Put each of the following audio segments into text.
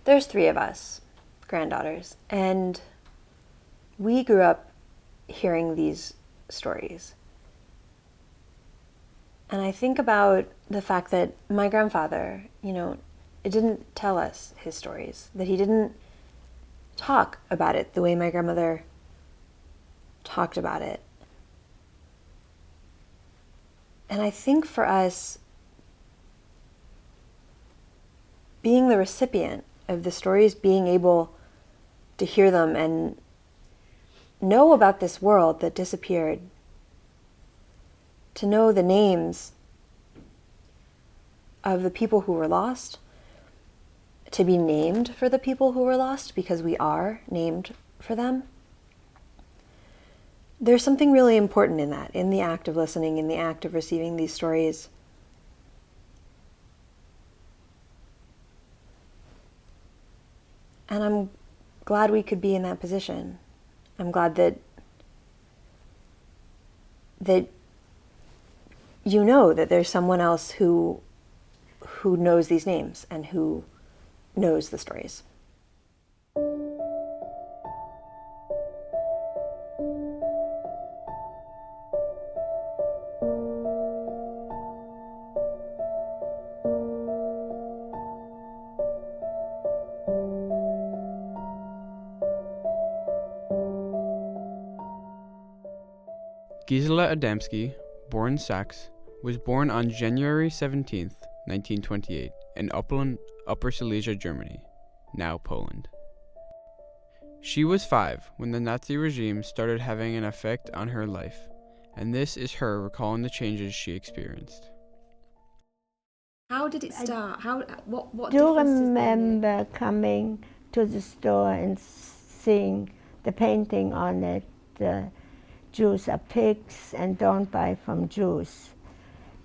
there's 3 of us, granddaughters, and we grew up hearing these stories. And I think about the fact that my grandfather, it didn't tell us his stories, that he didn't talk about it the way my grandmother talked about it. And I think for us, being the recipient of the stories, being able to hear them and know about this world that disappeared, to know the names of the people who were lost, to be named for the people who were lost because we are named for them. There's something really important in that, in the act of listening, in the act of receiving these stories. And I'm glad we could be in that position. I'm glad that you know that there's someone else who knows these names and who knows the stories. Gisela Adamski, born Sachs, was born on January 17, 1928, in Upland, Upper Silesia, Germany, now Poland. She was 5 when the Nazi regime started having an effect on her life, and this is her recalling the changes she experienced. How did it start? What do differences did it remember coming to the store and seeing the painting on it, Jews are pigs and don't buy from Jews.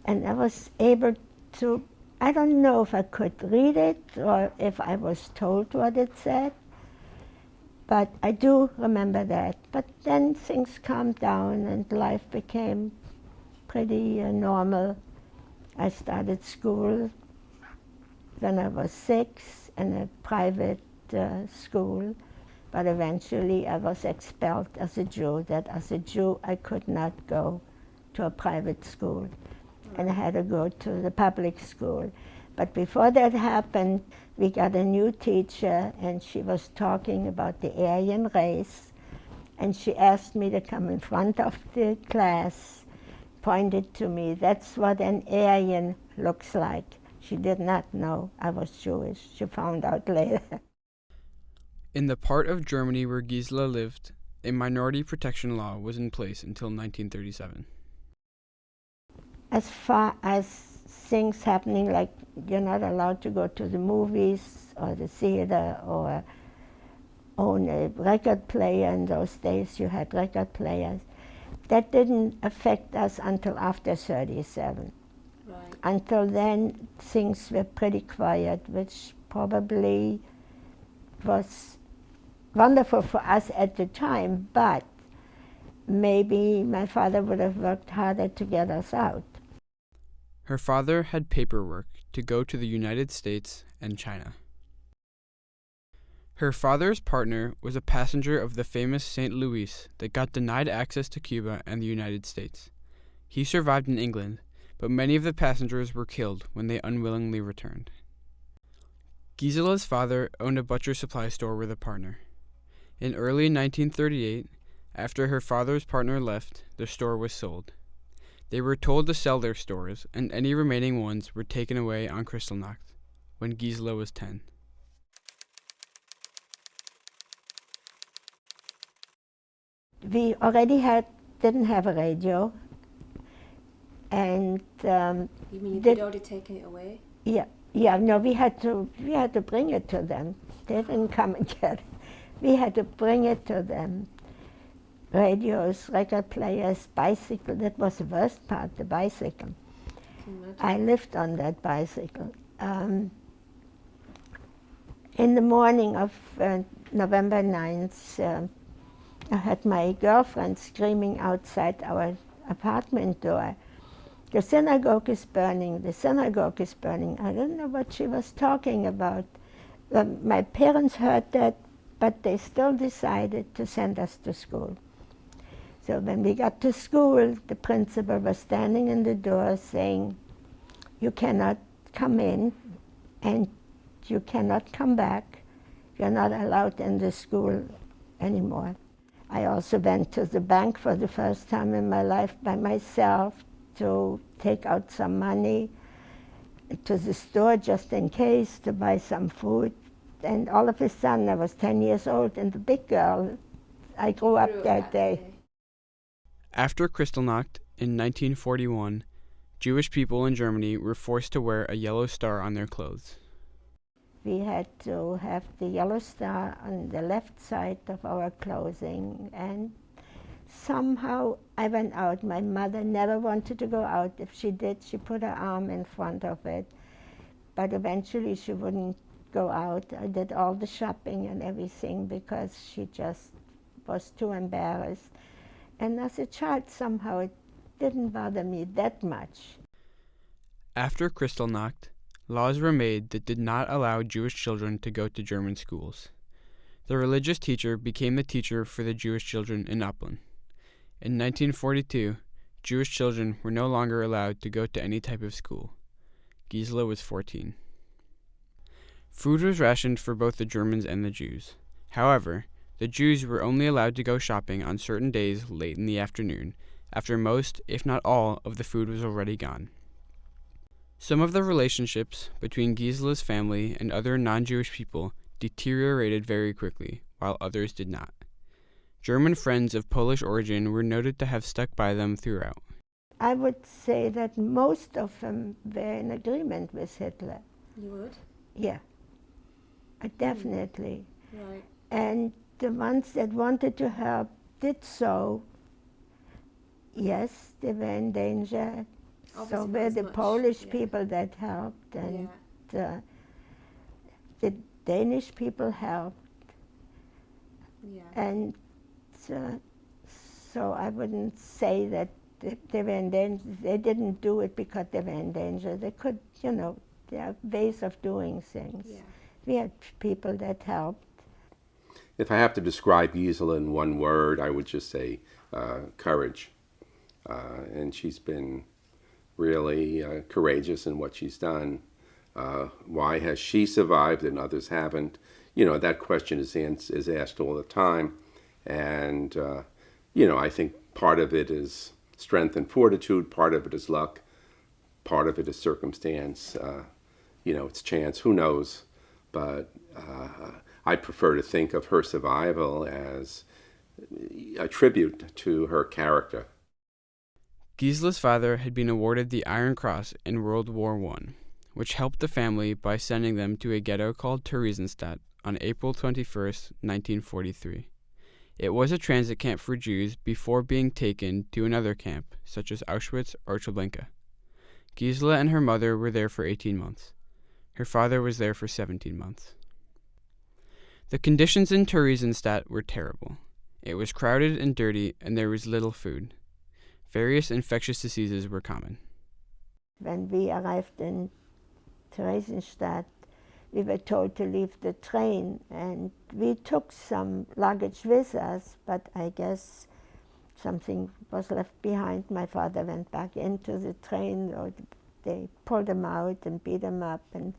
And I was able to, I don't know if I could read it or if I was told what it said, but I do remember that. But then things calmed down and life became pretty normal. I started school when I was 6 in a private school, but eventually I was expelled as a Jew, that as a Jew I could not go to a private school and I had to go to the public school. But before that happened, we got a new teacher and she was talking about the Aryan race, and she asked me to come in front of the class, pointed to me, that's what an Aryan looks like. She did not know I was Jewish. She found out later. In the part of Germany where Gisela lived, a minority protection law was in place until 1937. As far as things happening, like you're not allowed to go to the movies or the theater or own a record player. In those days you had record players. That didn't affect us until after 1937. Right. Until then, things were pretty quiet, which probably was wonderful for us at the time, but maybe my father would have worked harder to get us out. Her father had paperwork to go to the United States and China. Her father's partner was a passenger of the famous St. Louis that got denied access to Cuba and the United States. He survived in England, but many of the passengers were killed when they unwillingly returned. Gisela's father owned a butcher supply store with a partner. In early 1938, after her father's partner left, the store was sold. They were told to sell their stores, and any remaining ones were taken away on Kristallnacht, when Gisela was 10. We already didn't have a radio, and You mean you'd already taken it away? no, we had to bring it to them. They didn't come and get it. We had to bring it to them. Radios, record players, bicycle. That was the worst part, the bicycle. I lived on that bicycle. In the morning of November 9th, I had my girlfriend screaming outside our apartment door, "The synagogue is burning, the synagogue is burning." I don't know what she was talking about. My parents heard that, but they still decided to send us to school. So when we got to school, the principal was standing in the door saying, "You cannot come in and you cannot come back. You're not allowed in the school anymore." I also went to the bank for the first time in my life by myself to take out some money, to the store just in case, to buy some food. And all of a sudden I was 10 years old and the big girl. I grew up that day. After Kristallnacht in 1941, Jewish people in Germany were forced to wear a yellow star on their clothes. We had to have the yellow star on the left side of our clothing, and somehow I went out. My mother never wanted to go out. If she did, she put her arm in front of it. But eventually she wouldn't go out. I did all the shopping and everything because she just was too embarrassed. And as a child, somehow it didn't bother me that much. After Kristallnacht, laws were made that did not allow Jewish children to go to German schools. The religious teacher became the teacher for the Jewish children in Upland. In 1942, Jewish children were no longer allowed to go to any type of school. Gisela was 14. Food was rationed for both the Germans and the Jews. However, the Jews were only allowed to go shopping on certain days late in the afternoon, after most, if not all, of the food was already gone. Some of the relationships between Gisela's family and other non-Jewish people deteriorated very quickly, while others did not. German friends of Polish origin were noted to have stuck by them throughout. I would say that most of them were in agreement with Hitler. You would? Yeah, definitely. Right. And the ones that wanted to help did so. Yes, they were in danger. Obviously So not were as the much, Polish yeah. people that helped, and Yeah. the Danish people helped. Yeah. And so I wouldn't say that they were in danger. They didn't do it because they were in danger. They could, there are ways of doing things. Yeah. We had people that helped. If I have to describe Gisela in one word, I would just say courage. And she's been really courageous in what she's done. Why has she survived and others haven't? That question is asked all the time. And, I think part of it is strength and fortitude, part of it is luck, part of it is circumstance, it's chance, who knows. But I prefer to think of her survival as a tribute to her character. Gisela's father had been awarded the Iron Cross in World War I, which helped the family by sending them to a ghetto called Theresienstadt on April 21st, 1943. It was a transit camp for Jews before being taken to another camp, such as Auschwitz or Treblinka. Gisela and her mother were there for 18 months. Her father was there for 17 months. The conditions in Theresienstadt were terrible. It was crowded and dirty, and there was little food. Various infectious diseases were common. When we arrived in Theresienstadt, we were told to leave the train, and we took some luggage with us, but I guess something was left behind. My father went back into the train, or they pulled him out and beat him up and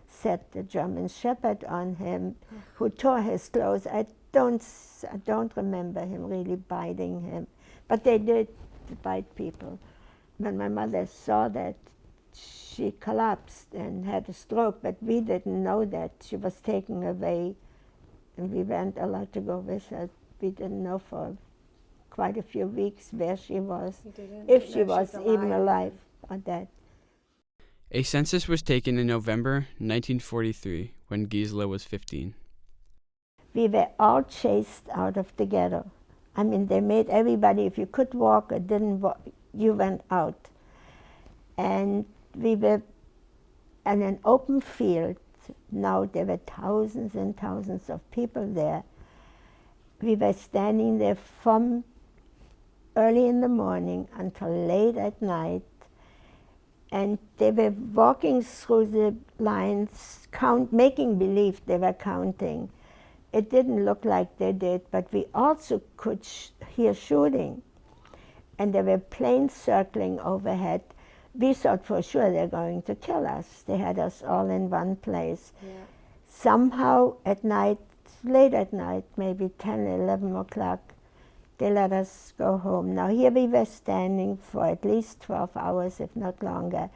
set the German shepherd on him, who tore his clothes. I don't remember him really biting him, but they did bite people. When my mother saw that, she collapsed and had a stroke, but we didn't know that. She was taken away, and we weren't allowed to go with her. We didn't know for quite a few weeks where she was, if she was even alive or dead. A census was taken in November 1943 when Gisela was 15. We were all chased out of the ghetto. I mean, they made everybody, if you could walk or didn't walk, you went out. And we were in an open field. Now there were thousands and thousands of people there. We were standing there from early in the morning until late at night. And they were walking through the lines, making believe they were counting. It didn't look like they did, but we also could hear shooting. And there were planes circling overhead. We thought for sure they're going to kill us. They had us all in one place. Yeah. Somehow at night, late at night, maybe 10, 11 o'clock, they let us go home. Now here we were standing for at least 12 hours, if not longer.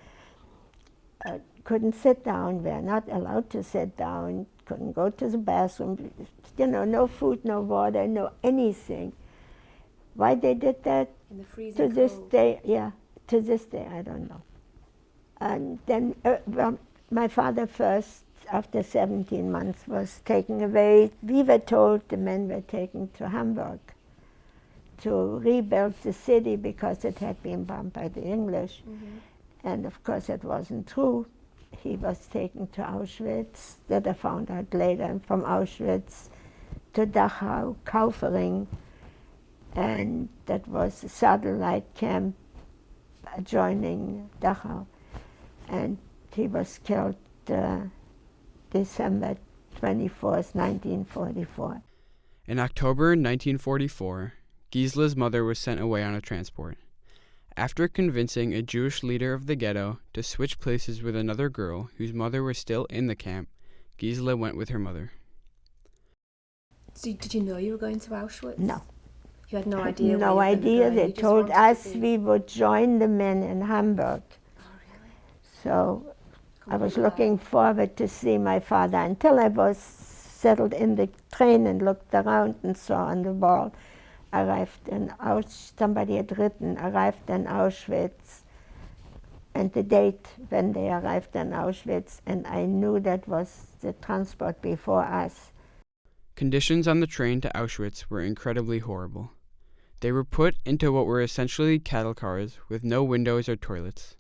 Couldn't sit down, we were not allowed to sit down, couldn't go to the bathroom, you know, no food, no water, no anything. Why they did that? In the freezing To this cold. day, yeah, to this day, I don't know. And then well, my father first, after 17 months, was taken away. We were told the men were taken to Hamburg to rebuild the city because it had been bombed by the English. And of course it wasn't true. He was taken to Auschwitz, that I found out later, and from Auschwitz to Dachau, Kaufering, and that was a satellite camp adjoining Dachau. And he was killed December 24th, 1944. In October 1944, Gisela's mother was sent away on a transport. After convincing a Jewish leader of the ghetto to switch places with another girl whose mother was still in the camp, Gisela went with her mother. So did you know you were going to Auschwitz? No. You had no idea? No where you were idea. going. They You just told wanted us to be- we would join the men in Hamburg. Oh, really? So I was Completely looking forward to see my father until I was settled in the train and looked around and saw on the wall, arrived in Auschwitz, somebody had written, arrived in Auschwitz, and the date when they arrived in Auschwitz, and I knew that was the transport before us. Conditions on the train to Auschwitz were incredibly horrible. They were put into what were essentially cattle cars with no windows or toilets.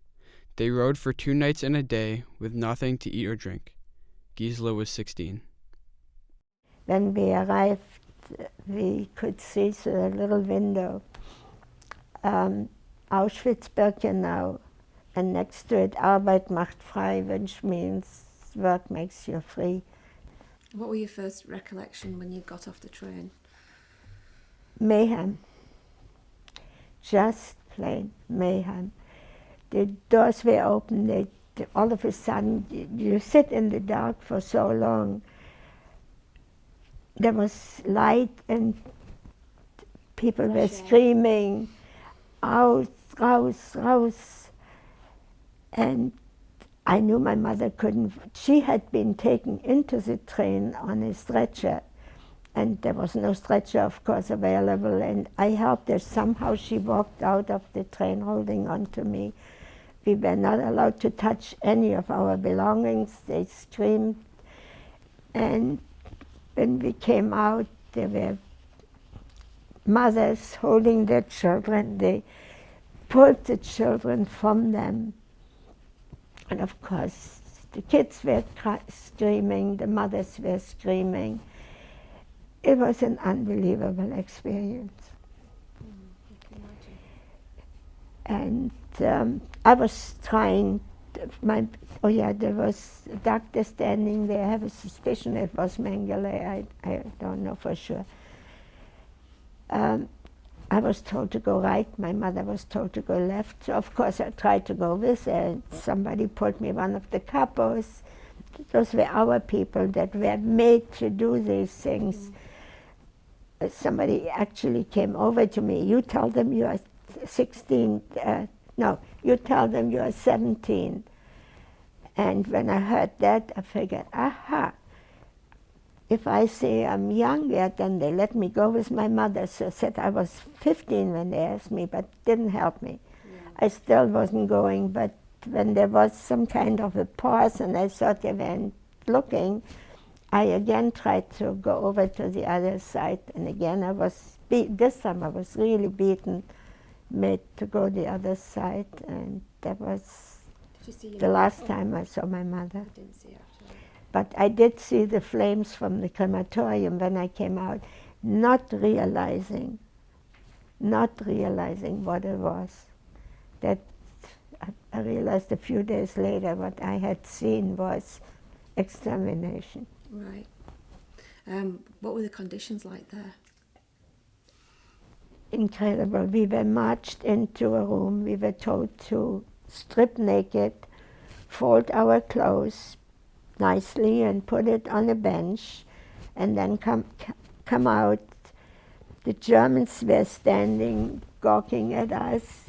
They rode for 2 nights and a day with nothing to eat or drink. Gisela was 16. When we arrived, we could see through a little window Auschwitz-Birkenau, and next to it Arbeit macht frei, which means work makes you free. What were your first recollection when you got off the train? Mayhem. Just plain mayhem. The doors were open, all of a sudden, you sit in the dark for so long. There was light and people were screaming, out, raus, raus. And I knew my mother couldn't, she had been taken into the train on a stretcher, and there was no stretcher, of course, available, and I helped her. Somehow she walked out of the train holding on to me. We were not allowed to touch any of our belongings. They screamed. And when we came out, there were mothers holding their children. They pulled the children from them. And of course, the kids were screaming, the mothers were screaming. It was an unbelievable experience. I can imagine. And I was trying, there was a doctor standing there. I have a suspicion it was Mengele, I don't know for sure. I was told to go right, my mother was told to go left. So of course I tried to go with her. Somebody pulled me one of the capos. Those were our people that were made to do these things. Somebody actually came over to me. You tell them you are 16, you tell them you are 17. And when I heard that, I figured, aha, if I say I'm younger, then they let me go with my mother. So I said I was 15 when they asked me, but didn't help me. Yeah. I still wasn't going, but when there was some kind of a pause and I thought they weren't looking, I again tried to go over to the other side, and again I was, this time I was really beaten, made to go the other side, and that was Did you see your the mum? last time I saw my mother. I didn't see her after that. But I did see the flames from the crematorium when I came out, not realizing what it was. That I realized a few days later what I had seen was extermination. Right. What were the conditions like there? Incredible. We were marched into a room. We were told to strip naked, fold our clothes nicely and put it on a bench, and then come out. The Germans were standing, gawking at us.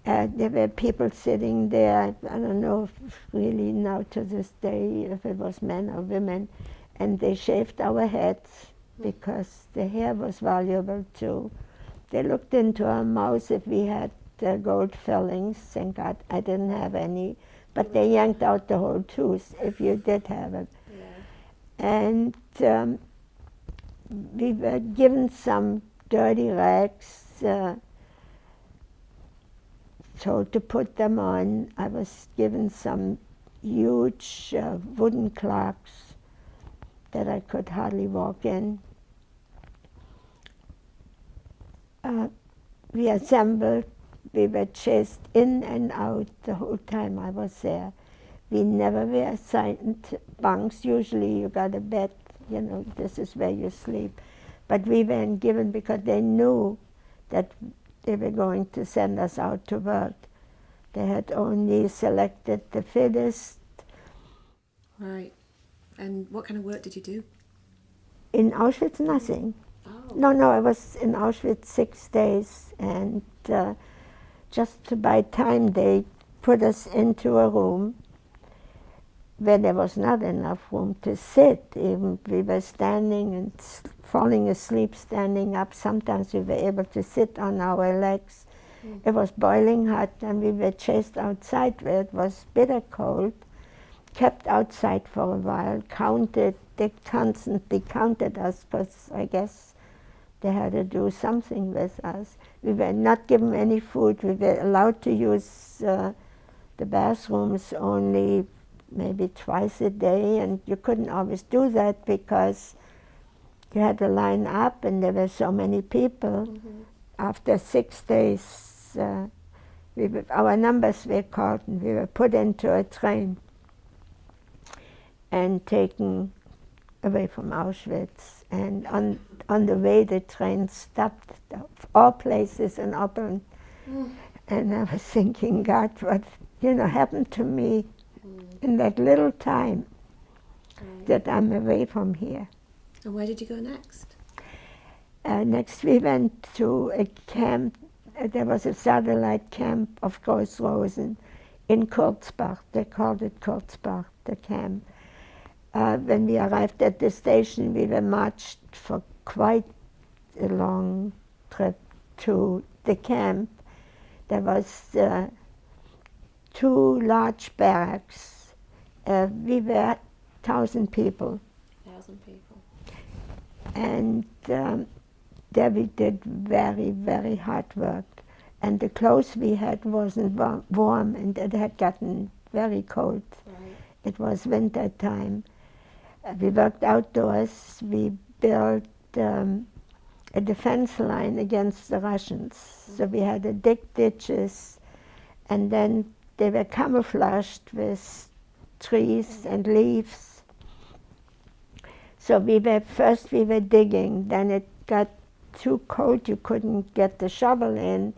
There were people sitting there. I don't know if really now to this day if it was men or women, and they shaved our heads because the hair was valuable too. They looked into our mouths if we had gold fillings. Thank God I didn't have any, but they yanked out the whole tooth if you did have it. Yeah. And we were given some dirty rags, told to put them on. I was given some huge wooden clocks that I could hardly walk in. We assembled, we were chased in and out the whole time I was there. We never were assigned bunks. Usually you got a bed, you know, this is where you sleep. But we weren't given because they knew that they were going to send us out to work. They had only selected the fittest. Right. And what kind of work did you do? In Auschwitz, nothing. Oh. No, I was in Auschwitz 6 days, and just to buy time they put us into a room where there was not enough room to sit. Even we were standing and falling asleep, standing up. Sometimes we were able to sit on our legs. It was boiling hot, and we were chased outside where it was bitter cold, kept outside for a while, counted. They constantly counted us because I guess they had to do something with us. We were not given any food. We were allowed to use the bathrooms only maybe twice a day, and you couldn't always do that because you had to line up and there were so many people. After 6 days, our numbers were called and we were put into a train and taken away from Auschwitz. And on the way, the train stopped of all places in Auburn. And I was thinking, God, what happened to me in that little time that I'm away from here. And where did you go next? Next we went to a camp. There was a satellite camp of Groß-Rosen in Kurzbach. They called it Kurzbach, the camp. When we arrived at the station, we were marched for quite a long trip to the camp. There was 2 large barracks. We were 1,000 people. 1,000 people. And there we did very, very hard work. And the clothes we had wasn't warm, and it had gotten very cold. Right. It was winter time. We worked outdoors. We built a defense line against the Russians. So we had to dig ditches, and then they were camouflaged with trees and leaves. So we were digging, then it got too cold, you couldn't get the shovel in,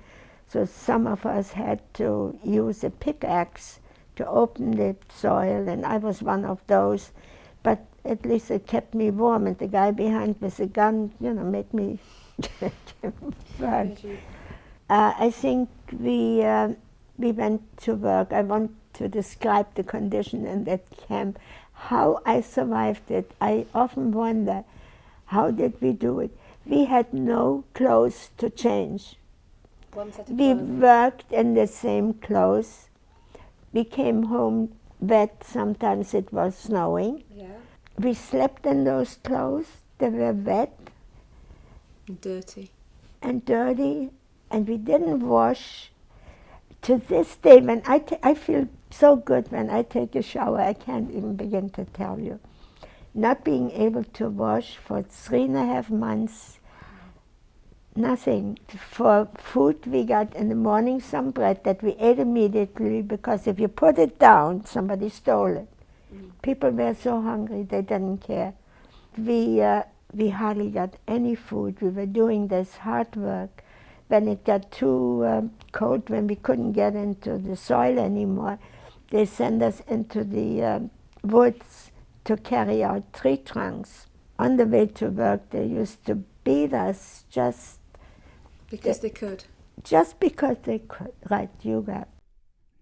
so some of us had to use a pickaxe to open the soil, and I was one of those, but at least it kept me warm, and the guy behind with the gun, made me burn. I think we went to work. I want to describe the condition in that camp. How I survived it, I often wonder, how did we do it? We had no clothes to change. One set of We clothes. worked in the same clothes. We came home wet, sometimes it was snowing. Yeah. We slept in those clothes, they were wet Dirty. and dirty, and we didn't wash. To this day, when I feel so good when I take a shower, I can't even begin to tell you. Not being able to wash for 3.5 months, Nothing. For food, we got in the morning some bread that we ate immediately, because if you put it down, somebody stole it. People were so hungry, they didn't care. We hardly got any food. We were doing this hard work. When it got too cold, when we couldn't get into the soil anymore, they sent us into the woods to carry out tree trunks. On the way to work, they used to beat us just Because they could. just because they could. Right, you got.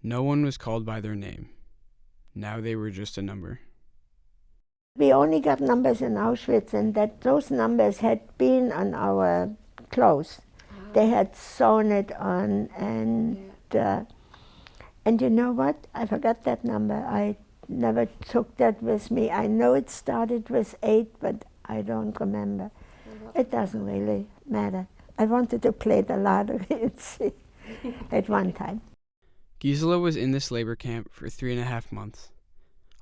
No one was called by their name. Now they were just a number. We only got numbers in Auschwitz, and that those numbers had been on our clothes. They had sewn it on, and you know what? I forgot that number. I never took that with me. I know it started with 8, but I don't remember. It doesn't really matter. I wanted to play the lottery and see at one time. Gisela was in this labor camp for 3.5 months.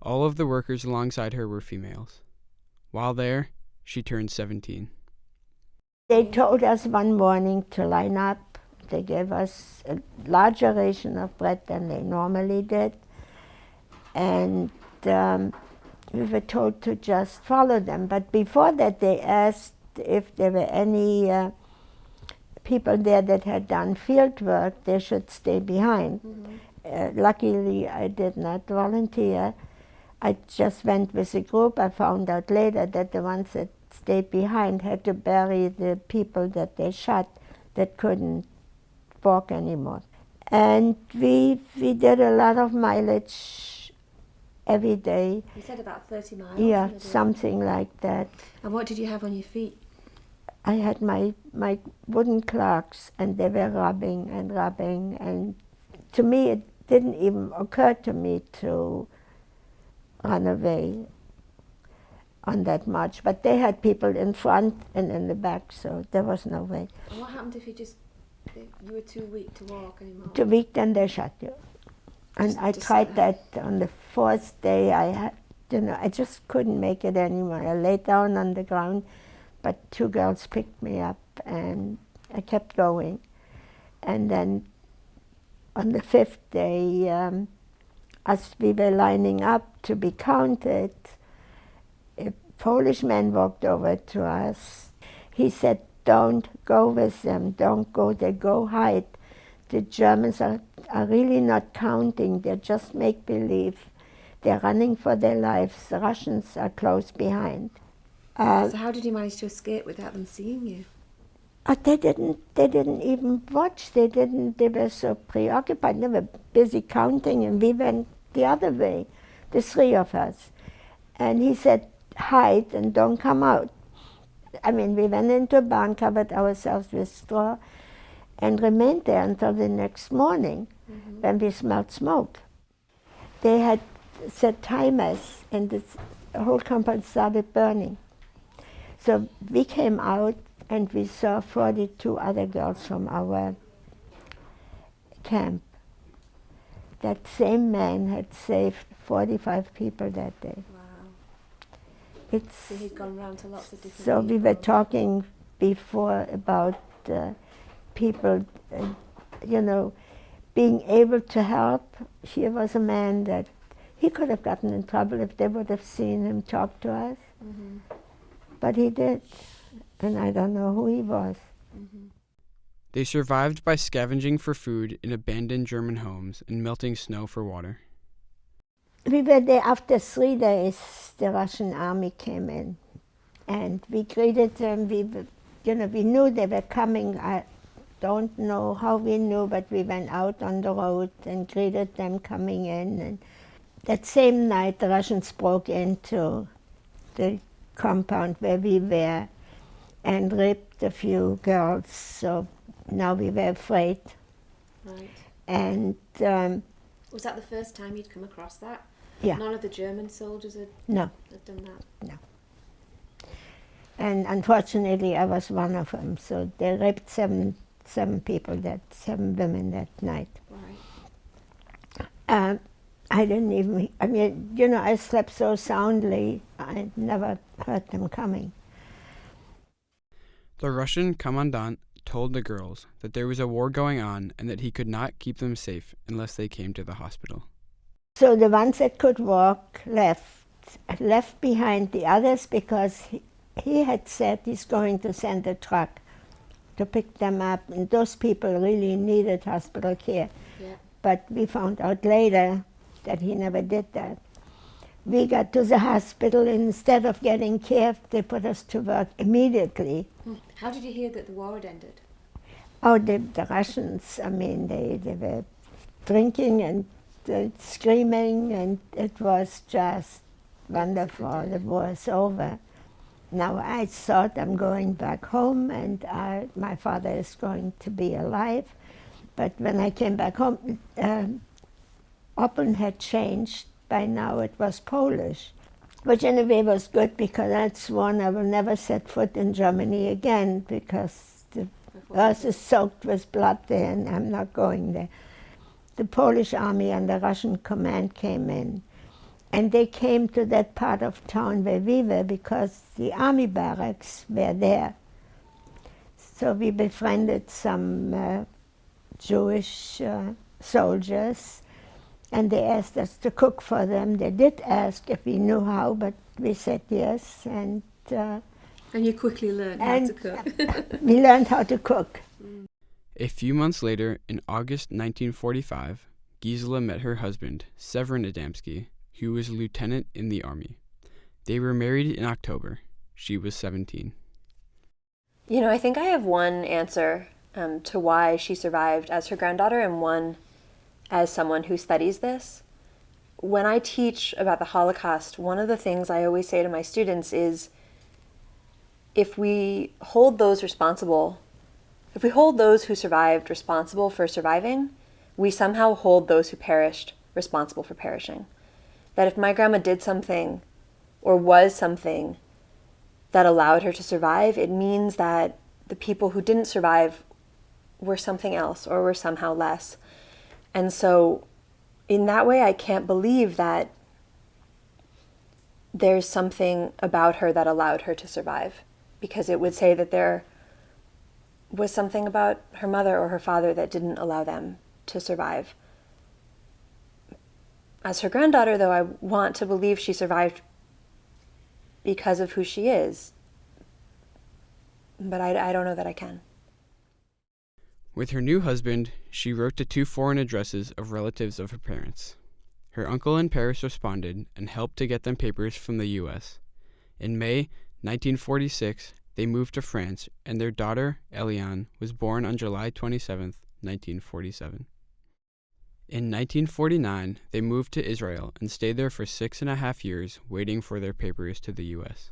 All of the workers alongside her were females. While there, she turned 17. They told us one morning to line up. They gave us a larger ration of bread than they normally did. And we were told to just follow them. But before that, they asked if there were any people there that had done field work, they should stay behind. Luckily, I did not volunteer. I just went with a group. I found out later that the ones that stayed behind had to bury the people that they shot that couldn't walk anymore. And we did a lot of mileage every day. You said about 30 miles? Yeah, something like that. And what did you have on your feet? I had my wooden clogs, and they were rubbing, and to me it didn't even occur to me to run away on that march. But they had people in front and in the back, so there was no way. And what happened if you were too weak to walk anymore? Too weak, then they shot you. And I tried that on the 4th day. I just couldn't make it anymore. I lay down on the ground, but 2 girls picked me up, and I kept going. And then on the 5th day, as we were lining up to be counted, a Polish man walked over to us. He said, "Don't go with them, don't go there, go hide. The Germans are really not counting, they just make believe. They're running for their lives, the Russians are close behind." So how did you manage to escape without them seeing you? They didn't even watch. They were so preoccupied. They were busy counting, and we went the other way, the 3 of us. And he said, "Hide and don't come out." I mean, we went into a barn, covered ourselves with straw, and remained there until the next morning, when we smelled smoke. They had set timers, and the whole compound started burning. So we came out, and we saw 42 other girls from our camp. That same man had saved 45 people that day. Wow. So he'd gone round to lots of different So people. we were talking before about people, being able to help. Here was a man that he could have gotten in trouble if they would have seen him talk to us. But he did, and I don't know who he was. They survived by scavenging for food in abandoned German homes and melting snow for water. We were there after 3 days. The Russian army came in, and we greeted them. We knew they were coming. I don't know how we knew, but we went out on the road and greeted them coming in. And that same night, the Russians broke into the compound where we were and raped a few girls. So now we were afraid. Right. And Was that the first time you'd come across that? yeah, None of the German soldiers had no. done that? And unfortunately, I was one of them. So they raped seven women that night. Right. I didn't even, I slept so soundly, I never heard them coming. The Russian commandant told the girls that there was a war going on and that he could not keep them safe unless they came to the hospital. So the ones that could walk left behind the others because he had said he's going to send a truck to pick them up, and those people really needed hospital care. Yeah. But we found out later that he never did that. We got to the hospital, and instead of getting care, they put us to work immediately. How did you hear that the war had ended? Oh, the Russians, I mean, they were drinking and screaming, and it was just wonderful. The war is over. Now I thought I'm going back home, and my father is going to be alive. But when I came back home, Open had changed. By now it was Polish, which in a way was good because I'd sworn I will never set foot in Germany again because the earth is soaked with blood there and I'm not going there. The Polish army and the Russian command came in, and they came to that part of town where we were because the army barracks were there. So we befriended some Jewish soldiers, and they asked us to cook for them. They did ask if we knew how, but we said yes. And you quickly learned how to cook. We learned how to cook. A few months later, in August 1945, Gisela met her husband, Severin Adamski, who was a lieutenant in the army. They were married in October. She was 17. You know, I think I have one answer to why she survived as her granddaughter and one as someone who studies this. When I teach about the Holocaust, one of the things I always say to my students is, if we hold those who survived responsible for surviving, we somehow hold those who perished responsible for perishing. That if my grandma did something or was something that allowed her to survive, it means that the people who didn't survive were something else or were somehow less. And so in that way, I can't believe that there's something about her that allowed her to survive, because it would say that there was something about her mother or her father that didn't allow them to survive. As her granddaughter, though, I want to believe she survived because of who she is, but I don't know that I can. With her new husband, she wrote to 2 foreign addresses of relatives of her parents. Her uncle in Paris responded and helped to get them papers from the U.S. In May 1946, they moved to France, and their daughter, Eliane, was born on July 27, 1947. In 1949, they moved to Israel and stayed there for 6.5 years, waiting for their papers to the U.S.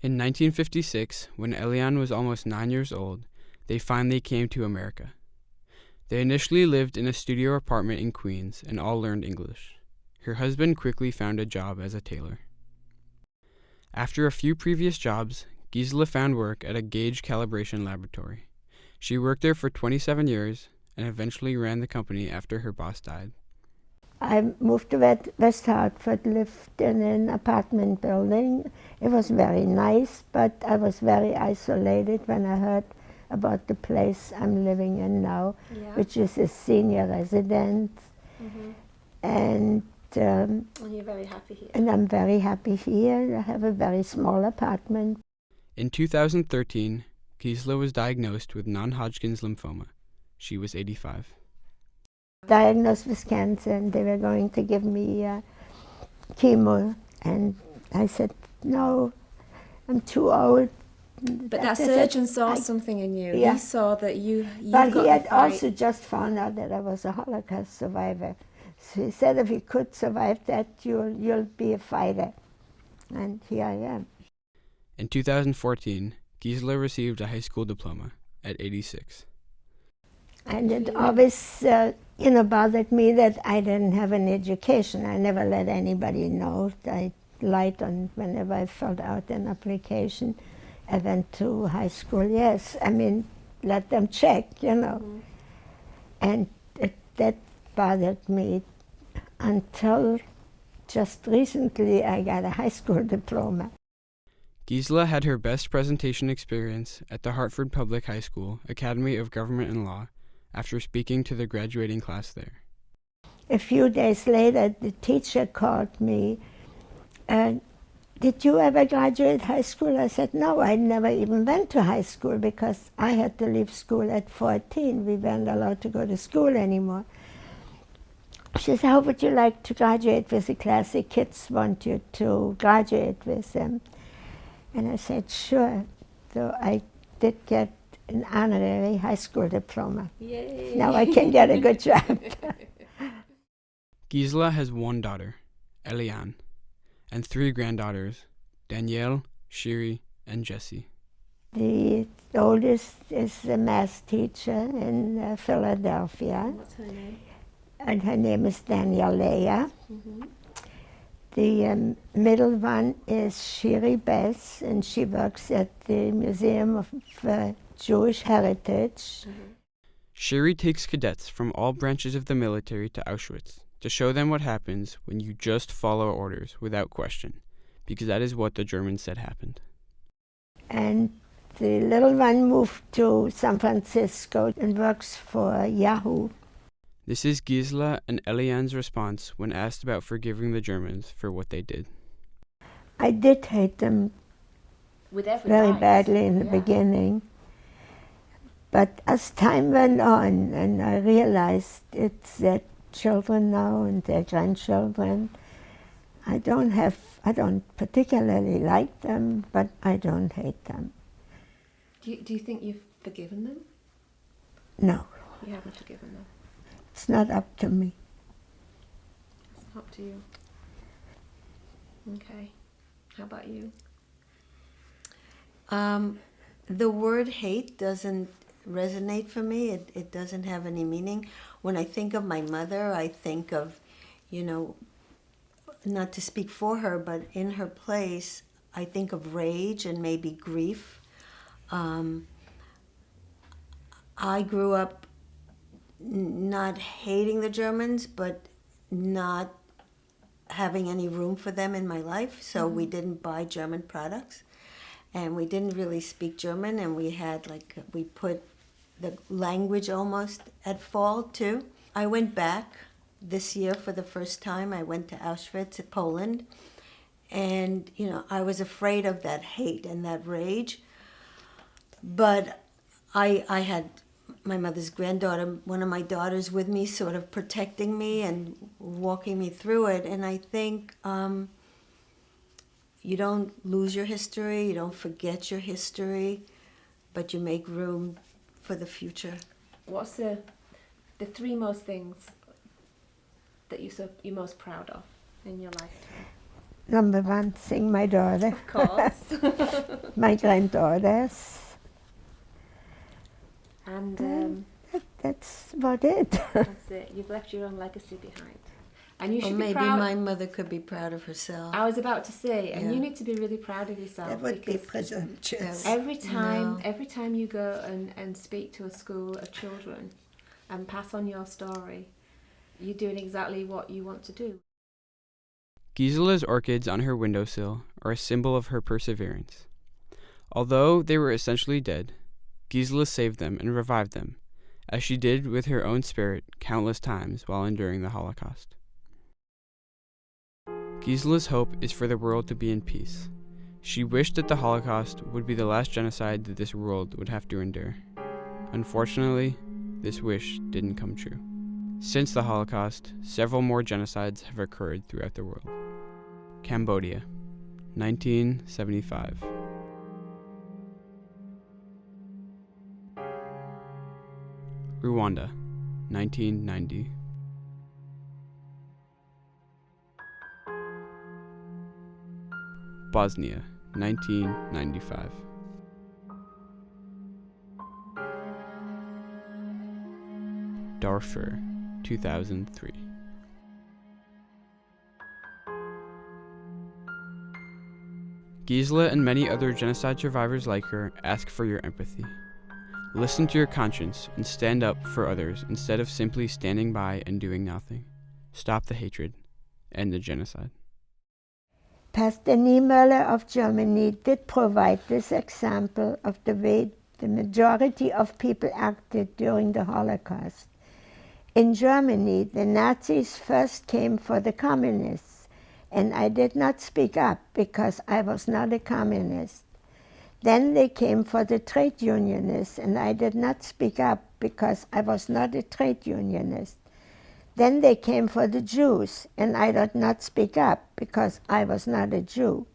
In 1956, when Eliane was almost 9 years old, they finally came to America. They initially lived in a studio apartment in Queens and all learned English. Her husband quickly found a job as a tailor. After a few previous jobs, Gisela found work at a gauge calibration laboratory. She worked there for 27 years and eventually ran the company after her boss died. I moved to West Hartford, lived in an apartment building. It was very nice, but I was very isolated when I heard about the place I'm living in now, which is a senior residence. Mm-hmm. And you're very happy here. And I'm very happy here. I have a very small apartment. In 2013, Gisela was diagnosed with non-Hodgkin's lymphoma. She was 85. Diagnosed with cancer, and they were going to give me chemo. And I said, no, I'm too old. But that surgeon saw something in you. Yeah. He saw that you But got he had the fight. also just found out that I was a Holocaust survivor. So he said, if you could survive that, you'll be a fighter. And here I am. In 2014, Gisela received a high school diploma at 86. And it always, bothered me that I didn't have an education. I never let anybody know. I lied on whenever I filled out an application. I went to high school, yes. I mean, let them check, Mm-hmm. And that bothered me until just recently I got a high school diploma. Gisela had her best presentation experience at the Hartford Public High School Academy of Government and Law after speaking to the graduating class there. A few days later, the teacher called me, did you ever graduate high school? I said, no, I never even went to high school because I had to leave school at 14. We weren't allowed to go to school anymore. She said, how would you like to graduate with the class? The kids want you to graduate with them. And I said, sure. So I did get an honorary high school diploma. Yay! Now I can get a good job. Gisela has one daughter, Eliane, and 3 granddaughters, Danielle, Shiri, and Jessie. The oldest is a math teacher in Philadelphia. What's her name? And her name is Daniela. Mm-hmm. The middle one is Shiri Bess, and she works at the Museum of Jewish Heritage. Mm-hmm. Shiri takes cadets from all branches of the military to Auschwitz to show them what happens when you just follow orders without question, because that is what the Germans said happened. And the little one moved to San Francisco and works for Yahoo. This is Gisela and Eliane's response when asked about forgiving the Germans for what they did. I did hate them With every very bite. badly in the Yeah. beginning. But as time went on and I realized it's their children now and their grandchildren, I don't particularly like them, but I don't hate them. Do you think you've forgiven them? No, You haven't forgiven them. it's not up to me. It's up to you. Okay. How about you? The word hate doesn't resonate for me. It doesn't have any meaning. When I think of my mother, I think of, not to speak for her, but in her place, I think of rage and maybe grief. I grew up not hating the Germans, but not having any room for them in my life, so we didn't buy German products. And we didn't really speak German, and we put the language almost at fault too. I went back this year for the first time. I went to Auschwitz, Poland, and I was afraid of that hate and that rage. But I had my mother's granddaughter, one of my daughters, with me, sort of protecting me and walking me through it. And I think you don't lose your history, you don't forget your history, but you make room for the future. What's the 3 most things that you're most proud of in your lifetime? Number one, seeing my daughter, Of course. my granddaughters. And That's about it. that's it. You've left your own legacy behind. And you Or should be maybe proud. my mother could be proud of herself. I was about to say, and Yeah. you need to be really proud of yourself. That would be because presumptuous. every time No. you go and speak to a school of children and pass on your story, you're doing exactly what you want to do. Gisela's orchids on her windowsill are a symbol of her perseverance. Although they were essentially dead, Gisela saved them and revived them, as she did with her own spirit countless times while enduring the Holocaust. Gisela's hope is for the world to be in peace. She wished that the Holocaust would be the last genocide that this world would have to endure. Unfortunately, this wish didn't come true. Since the Holocaust, several more genocides have occurred throughout the world. Cambodia, 1975. Rwanda, 1990. Bosnia, 1995. Darfur, 2003. Gisela and many other genocide survivors like her ask for your empathy. Listen to your conscience and stand up for others instead of simply standing by and doing nothing. Stop the hatred. End the genocide. Pastor Niemöller of Germany did provide this example of the way the majority of people acted during the Holocaust. In Germany, the Nazis first came for the communists, and I did not speak up because I was not a communist. Then they came for the trade unionists, and I did not speak up because I was not a trade unionist. Then they came for the Jews, and I did not speak up because I was not a Jew.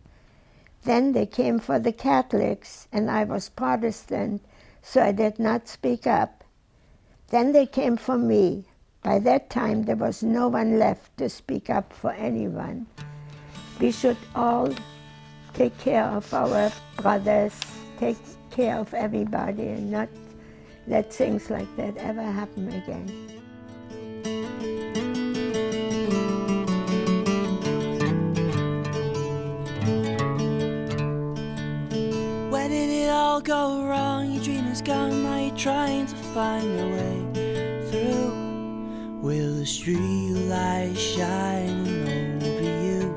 Then they came for the Catholics, and I was Protestant, so I did not speak up. Then they came for me. By that time, there was no one left to speak up for anyone. We should all take care of our brothers, take care of everybody, and not let things like that ever happen again. Where did it all go wrong? Your dream is gone, now you're trying to find a way through. Will the street light shining over you?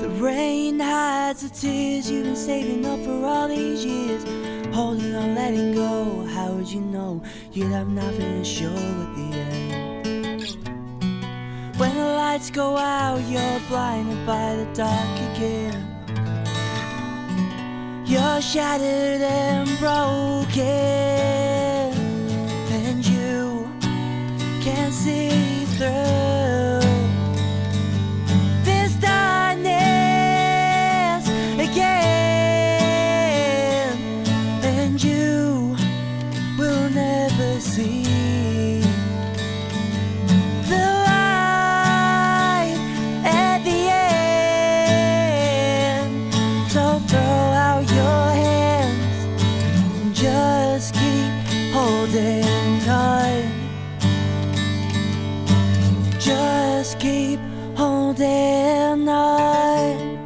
The rain hides the tears you've been saving up for all these years. Holding on, letting go, how would you know? You'd have nothing to show at the end. When the lights go out, you're blinded by the dark again. You're shattered and broken, and you can't see through this darkness again, and you will never see the light at the end. So throw out your hands and just keep holding on. Just keep holding on.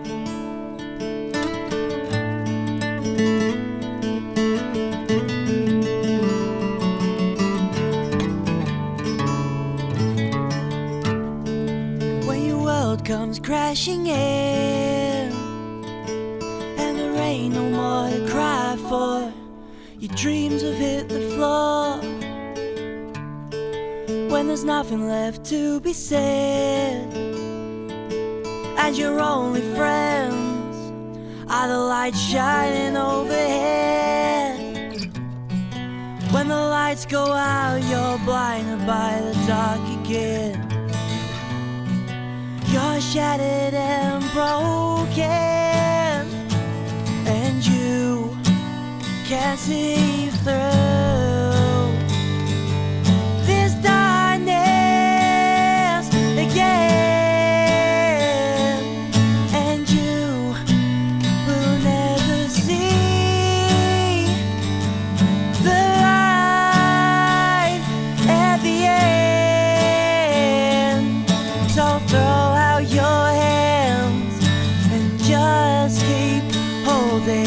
When your world comes crashing in and there ain't no more to cry for, your dreams have hit the floor. When there's nothing left to be said, and your only friends are the lights shining overhead. When the lights go out, you're blinded by the dark again. You're shattered and broken, and you can't see through this darkness again, and you will never see the light at the end. So throw out your hands and just keep holding